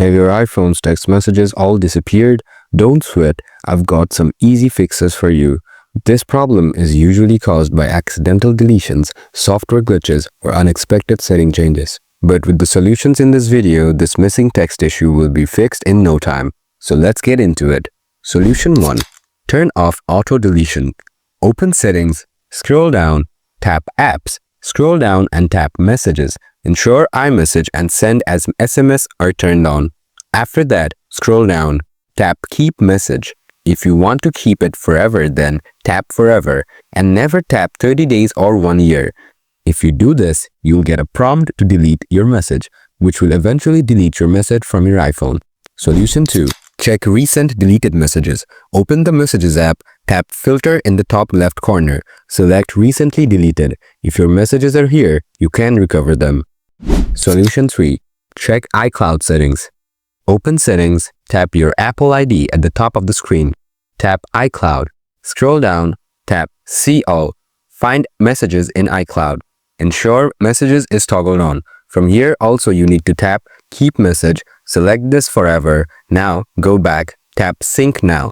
Have your iPhone's text messages all disappeared? Don't sweat, I've got some easy fixes for you. This problem is usually caused by accidental deletions, software glitches, or unexpected setting changes. But with the solutions in this video, this missing text issue will be fixed in no time. So let's get into it. Solution 1. Turn off auto deletion. Open Settings, scroll down, tap Apps, scroll down and tap Messages. Ensure iMessage and Send as SMS are turned on. After that, scroll down, tap Keep Message. If you want to keep it forever, then tap Forever and never tap 30 days or 1 year. If you do this, you'll get a prompt to delete your message, which will eventually delete your message from your iPhone. Solution 2. Check Recent Deleted Messages. Open the Messages app, tap Filter in the top left corner. Select Recently Deleted. If your messages are here, you can recover them. Solution 3. Check iCloud settings. Open Settings, tap your Apple ID at the top of the screen. Tap iCloud. Scroll down, tap See All. Find Messages in iCloud. Ensure Messages is toggled on. From here also you need to tap Keep Message. Select this forever. Now go back, tap Sync Now.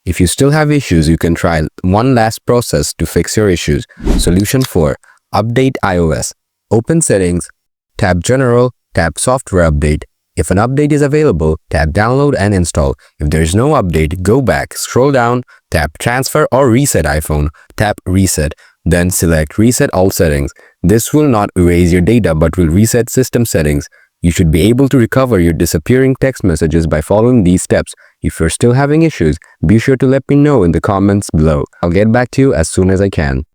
If you still have issues, you can try one last process to fix your issues. Solution 4. Update iOS. Open Settings, tap General, tap Software Update. If an update is available, tap Download and Install. If there is no update, go back, scroll down, tap Transfer or Reset iPhone, tap Reset. Then select Reset All Settings. This will not erase your data but will reset system settings. You should be able to recover your disappearing text messages by following these steps. If you're still having issues, be sure to let me know in the comments below. I'll get back to you as soon as I can.